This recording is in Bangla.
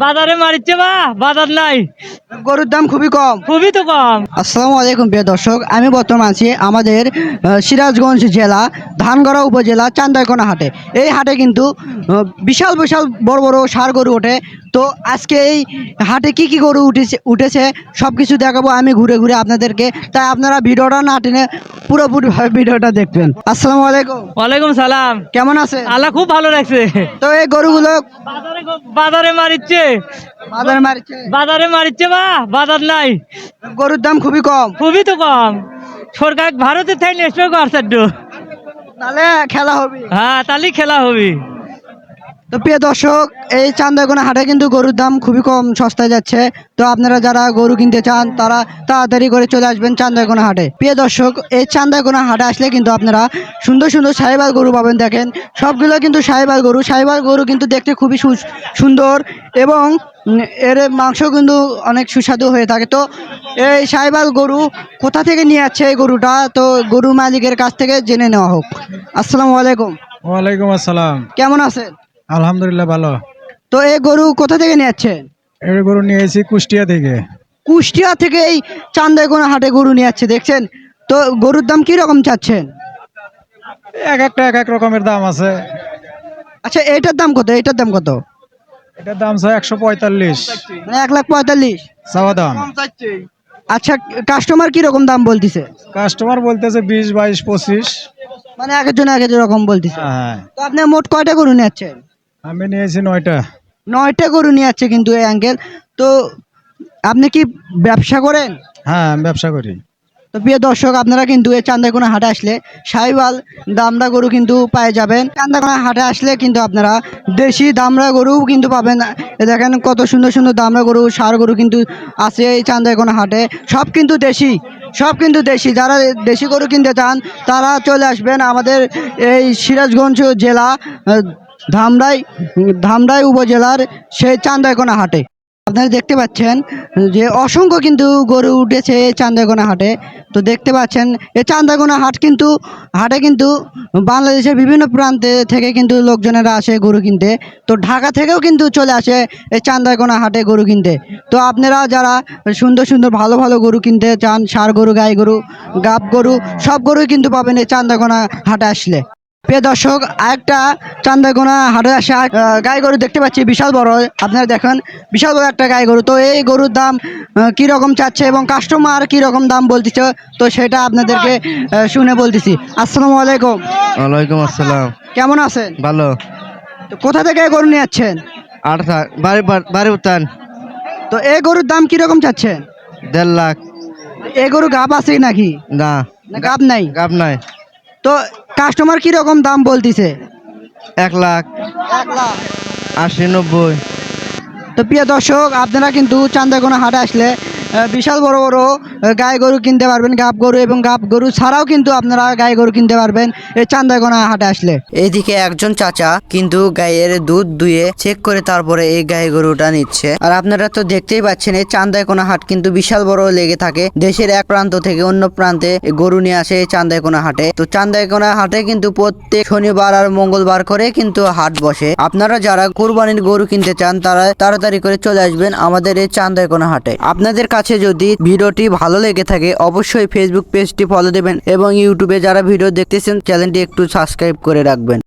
বাজারে মারিচ্ছে বা বাজার নাই, গরুর দাম খুবই কম। খুবই তো কম। আসসালামু আলাইকুম প্রিয় দর্শক, আমি বর্তমান আছি আমাদের সিরাজগঞ্জ জেলা ধানগড়া উপজেলা চান্দাইকোনা হাটে। এই হাটে কিন্তু বিশাল বিশাল বড় বড় ষাঁড় গরু ওঠে। তো আজকে এই হাটে কি কি গরু উঠেছে সব কিছু দেখাবো আমি ঘুরে ঘুরে আপনাদেরকে। তাই আপনারা ভিডিওটা না টেনে পুরোপুরিভাবে ভিডিওটা দেখবেন। আসসালামু আলাইকুম। ওয়ালাইকুম সালাম। কেমন আছে? আল্লাহ খুব ভালো লাগছে। তো এই গরুগুলো বাজারে মারিচ্ছে, বাজারে মারছে, বাজারে মারিচ্ছে বা বাজার নাই, গরুর দাম খুবই কম। খুবই তো কম। সরকার ভারতের থেকে নেশো করছে একটু। তাহলে খেলা হবে। হ্যাঁ, তাহলে খেলা হবে। তো প্রিয় দর্শক, এই চান্দাইকোনা হাটে কিন্তু গরুর দাম খুবই কম, সস্তায় যাচ্ছে। তো আপনারা যারা গরু কিনতে চান তারা তাড়াতাড়ি করে চলে আসবেন চান্দাইকোনা হাটে। প্রিয় দর্শক, এই চান্দাইকোনা হাটে আসলে কিন্তু আপনারা সুন্দর সুন্দর সাহিওয়াল গরু পাবেন। দেখেন সবগুলো কিন্তু সাহিওয়াল গরু। সাহিওয়াল গরু কিন্তু দেখতে খুবই সুন্দর এবং এর মাংস কিন্তু অনেক সুস্বাদু হয়ে থাকে। তো এই সাহিওয়াল গরু কোথা থেকে নিয়ে যাচ্ছে এই গরুটা, তো গরু মালিকের কাছ থেকে জেনে নেওয়া হোক। আসসালামু আলাইকুম। ওয়ালাইকুম আসসালাম। কেমন আছেন? আলহামদুলিল্লাহ ভালো। তো এই গরু কোথা থেকে নিয়ে যাচ্ছেন? এই গরু নিয়ে এসেছি কুষ্টিয়া থেকে। কুষ্টিয়া থেকে এই চান্দাইকোনা হাটে গরু নিয়ে যাচ্ছে দেখছেন। তো গরুর দাম কি রকম চাচ্ছেন? এক একটা এক এক রকমের দাম আছে। আচ্ছা, এটার দাম কত? এটার দাম কত? এটার দাম আছে 145, মানে 1,45,000 চাওয়া দাম। আচ্ছা, কাস্টমার কি রকম দাম বলতিছে? কাস্টমার বলতেছে 20, 22, 25। মানে এক একজন এক এক রকম বলতিছে। হ্যাঁ, তো আপনি মোট কয়টা গরু নিয়ে যাচ্ছেন? আমি নিয়েছি 9টা। 9টা গরু নিয়ে যাচ্ছে কিন্তু এই আঙ্কেল। তো আপনি কি ব্যবসা করেন? হ্যাঁ, আমি ব্যবসা করি। তো প্রিয় দর্শক, আপনারা কিন্তু এই চান্দাইকোনা হাটে আসলে সাহিওয়াল দামড়া গরু কিন্তু পেয়ে যাবেন। চান্দাইকোনা হাটে আসলে কিন্তু আপনারা দেশি দামড়া গরুও কিন্তু পাবেন। দেখেন কত সুন্দর সুন্দর দামড়া গরু, ষাঁড় গরু কিন্তু আছে এই চান্দাইকোনা হাটে। সব কিন্তু দেশি, সব কিন্তু দেশি। যারা দেশি গরু কিনতে চান তারা চলে আসবেন আমাদের এই সিরাজগঞ্জ জেলা ধামরাই উপজেলার সেই চান্দাইকোনা হাটে। আপনারা দেখতে পাচ্ছেন যে অসংখ্য কিন্তু গরু উঠেছে এই চান্দাইকোনা হাটে। তো দেখতে পাচ্ছেন এই চান্দাইকোনা হাটে কিন্তু বাংলাদেশের বিভিন্ন প্রান্তে থেকে কিন্তু লোকজনেরা আসে গরু কিনতে। তো ঢাকা থেকেও কিন্তু চলে আসে এই চান্দাইকোনা হাটে গরু কিনতে। তো আপনারা যারা সুন্দর সুন্দর ভালো ভালো গরু কিনতে চান, ষাঁড় গরু, গাই গরু, গাব গরু, সব গরুই কিন্তু পাবেন এই চান্দাইকোনা হাটে আসলে। প্রিয় দর্শক, আরেকটা চান্দাইকোনা হাটে আসে গাই গরু দেখতে পাচ্ছি বিশাল বড়। আপনারা দেখেন বিশাল বড় একটা গাই গরু। তো এই গরুর দাম কি রকম চাচ্ছে এবং কাস্টমার কি রকম দাম বলতেছে, তো সেটা আপনাদেরকে শুনে বলতেছি। আসসালামু আলাইকুম। ওয়ালাইকুম আসসালাম। কেমন আছেন? ভালো। তো কোথা থেকে এই গরু নিয়ে যাচ্ছেন? বাড়ি উত্তান। তো এই গরুর দাম কি রকম চাচ্ছেন? 1.5 লাখ। এই গরু গাব আছে নাকি? না, না গাব নাই। গাব নাই। তো কাস্টমার কি রকম দাম বলতিছে? 1 লাখ, 80, 90। তো প্রিয় দর্শক, আপনারা কিন্তু চান্দাইকোনা হাটে আসলে বিশাল বড় বড় গাই গরু কিনতে পারবেন, গাব গরু এবং গাব গরু ছাড়াও কিন্তু আপনারা গাই গরু কিনতে পারবেন এই চান্দাইকোনা হাটে আসলে। এইদিকে একজন চাচা কিন্তু গায়ের দুধ দুয়ে চেক করে তারপরে এই গাই গরুটা নিচ্ছে। আর আপনারা তো দেখতেই পাচ্ছেন এই চান্দাইকোনা হাট কিন্তু বিশাল বড় লেগে থাকে। দেশের এক প্রান্ত থেকে অন্য প্রান্তে গরু নিয়ে আসে এই চান্দাইকোনা হাটে। তো চান্দাইকোনা হাটে কিন্তু প্রত্যেক শনিবার আর মঙ্গলবার করে কিন্তু হাট বসে। আপনারা যারা কুরবানির গরু কিনতে চান তারা তাড়াতাড়ি করে চলে আসবেন আমাদের এই চান্দাইকোনা হাটে। আপনাদের কাছে যদি ভিডিওটি ভালো লেগে থাকে অবশ্যই ফেসবুক পেজটি ফলো দেবেন এবং ইউটিউবে যারা ভিডিও দেখতেছেন চ্যানেলটি একটু সাবস্ক্রাইব করে রাখবেন।